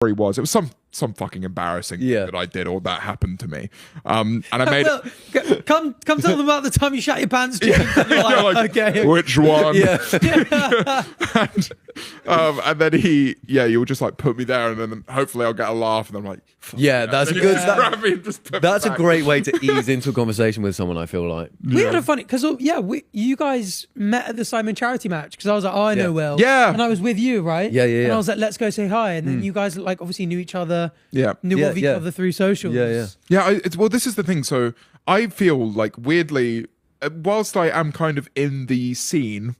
story was. It was some fucking embarrassing thing that I did or that happened to me. And I made it. Come tell them about the time you shat your pants, James. And you're like, okay. Which one? Yeah. And then you'll just like put me there, and then hopefully I'll get a laugh, and I'm like, Yeah, that's a then good. you just grab me and just put me That's a back. great way to ease into a conversation with someone. I feel like. We had a funny because you guys met at the Simon charity match because I was like, I know Will, and I was with you, right? Yeah. And I was like, let's go say hi, and then you guys like obviously knew each other, knew of each other through socials. Well, this is the thing. So I feel like weirdly, whilst I am kind of in the scene,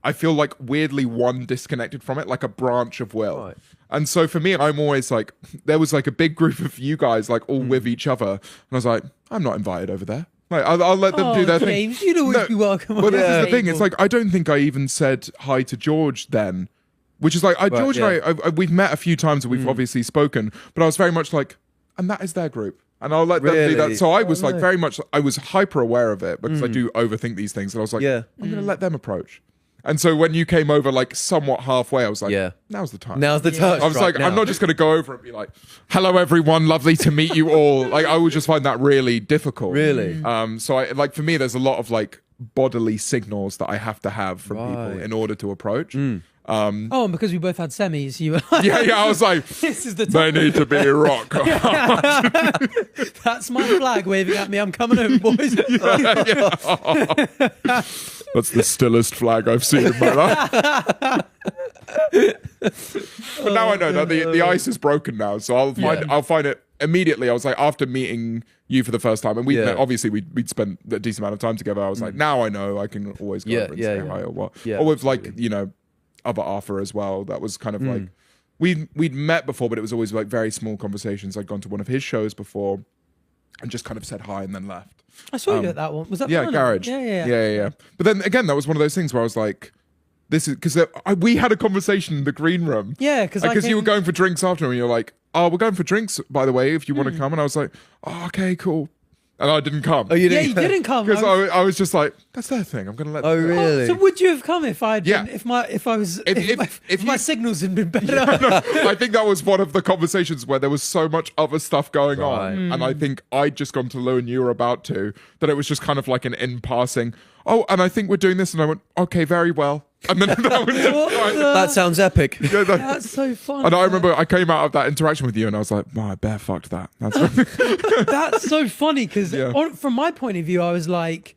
I feel like weirdly one disconnected from it, like a branch of Will. Right. And so for me, I'm always like, there was like a big group of you guys like all with each other, and I was like, I'm not invited over there. Like, I'll let them do their James, thing. you'd always be welcome. Well, this is the thing. It's like I don't think I even said hi to George then, which is like George and I we've met a few times and we've obviously spoken, but I was very much like, and that is their group. And I'll let them do that. So I was like very much, I was hyper aware of it because I do overthink these things. And I was like, I'm going to let them approach. And so when you came over like somewhat halfway, I was like, now's the time. Now's the touch. I was like, I'm not just going to go over and be like, hello, everyone. Lovely to meet you all. Like, I would just find that really difficult. Really? So I like, for me, there's a lot of like bodily signals that I have to have from people in order to approach. And because we both had semis, you were like, I was like, this is the they time. need to be rock. That's my flag waving at me. I'm coming over, boys. That's the stillest flag I've seen in my life. But now I know that the ice is broken now, so I'll find it immediately. I was like, after meeting you for the first time, and obviously we'd spent a decent amount of time together. I was like, now I know I can always go over and say hi or what. Or with like other Arthur as well. That was kind of like we'd met before, but it was always like very small conversations. I'd gone to one of his shows before and just kind of said hi and then left. I saw you at that one. Was that Garage? Yeah. But then again, that was one of those things where I was like, this is because we had a conversation in the green room. Yeah, because you were going for drinks after, and you're like, oh, we're going for drinks, by the way, if you want to come. And I was like, oh, okay, cool. And I didn't come. Oh, you didn't? Yeah, you didn't come. Because I was just like, that's their thing. I'm going to let them go. Really? So would you have come if I'd Yeah. been, if my you- signals had been better? I think that was one of the conversations where there was so much other stuff going on. And I think I'd just gone to Lou and you were about to, that it was just kind of like an in passing, oh, and I think we're doing this. And I went, okay, very well. And then that was That sounds epic. That's so fun. And I remember I came out of that interaction with you and I was like, oh, I bare fucked that. That's so funny because from my point of view, I was like,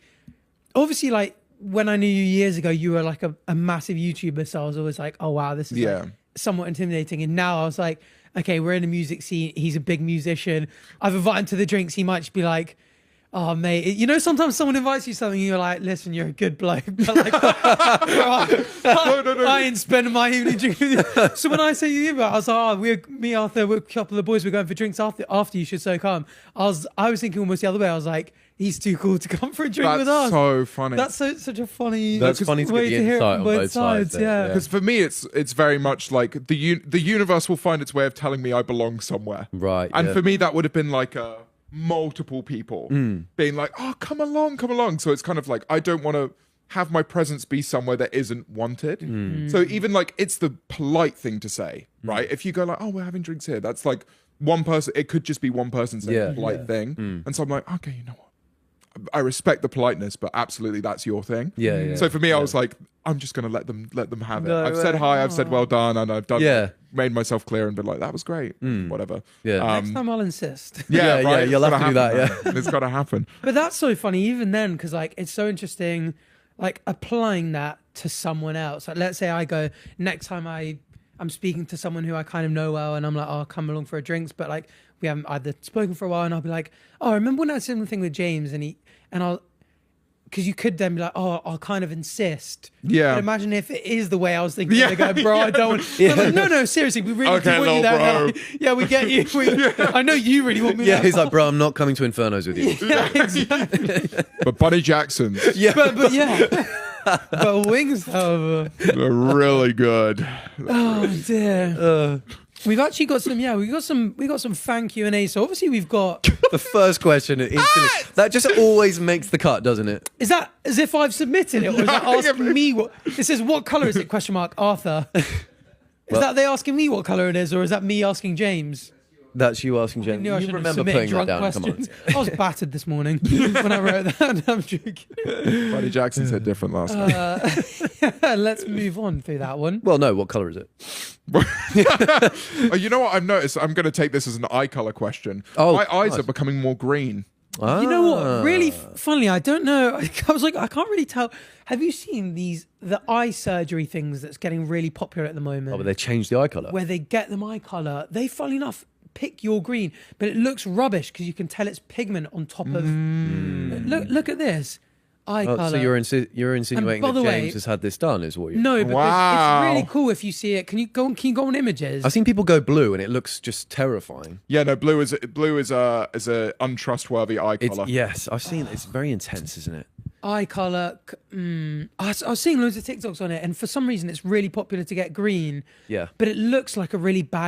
obviously, like when I knew you years ago, you were like a massive YouTuber. So I was always like, oh, wow, this is like somewhat intimidating. And now I was like, okay, we're in a music scene. He's a big musician. I've invited him to the drinks. He might just be like, oh, mate, you know, sometimes someone invites you something and you're like, listen, you're a good bloke. But like, I ain't spending my evening drinking with you. So when I say you, I was like, oh, me, Arthur, we're a couple of boys, we're going for drinks after you should so come. I was thinking almost the other way. I was like, he's too cool to come for a drink with us. That's so funny. That's such a funny That's funny to way get the to hear it insight from on both both sides. sides. Yeah. Because for me, it's very much like the universe will find its way of telling me I belong somewhere. Right. And for me, that would have been like multiple people being like, oh, come along. So it's kind of like, I don't want to have my presence be somewhere that isn't wanted. So even like, it's the polite thing to say, right? If you go like, oh, we're having drinks here, that's like one person, it could just be one person saying a polite thing. And so I'm like, okay, you know what? I respect the politeness, but absolutely that's your thing. Yeah. So for me, I was like, I'm just going to let them have it. No I've said hi, I've said well done, and I've done made myself clear and been like, that was great, whatever. Yeah. Next time I'll insist. Right. You'll have to do that. Yeah. It's got to happen. But that's so funny, even then, because like it's so interesting, like applying that to someone else. Like let's say I go next time I'm speaking to someone who I kind of know well, and I'm like, oh, come along for a drinks, but like we haven't either spoken for a while, and I'll be like, oh, I remember when I had similar thing with James, and I'll. Because you could then be like, oh, I'll kind of insist. Yeah. But imagine if it is the way I was thinking. They go, bro, I don't want. Like, no, seriously, we really do want you there. Like, yeah, we get you. I know you really want me there. Yeah, he's like, bro, I'm not coming to Infernos with you. Yeah, exactly. But Bunny Jackson's, but yeah. But wings, however, they're really good. oh dear. We've actually got some. Yeah, we got some fan Q&A. So obviously we've got. The first question is that just always makes the cut, doesn't it? Is that as if I've submitted it, or is that asking me what? It says, "What color is it?" ? Arthur. Is that they asking me what colour it is, or is that me asking James? That's you asking James. I You remember putting that down? Questions. Come on. I was battered this morning when I wrote that. I'm joking. Buddy Jackson said different last night. Let's move on through that one. Well, no. What colour is it? Oh, you know what I've noticed? I'm going to take this as an eye colour question. Oh, my eyes are becoming more green. You know what? Really funny. I don't know. I was like, I can't really tell. Have you seen the eye surgery things that's getting really popular at the moment? Oh, but they changed the eye colour. Where they get them eye colour. They, funnily enough, pick your green, but it looks rubbish because you can tell it's pigment on top of. Look at this eye colour. So you're insinuating that James has had this done, is what you're? No, but it's really cool if you see it. Can you go on images? I've seen people go blue, and it looks just terrifying. Yeah, no, blue is a untrustworthy eye colour. Yes, I've seen it. It's very intense, isn't it? Eye colour. I was seeing loads of TikToks on it, and for some reason it's really popular to get green. Yeah. But it looks like a really bad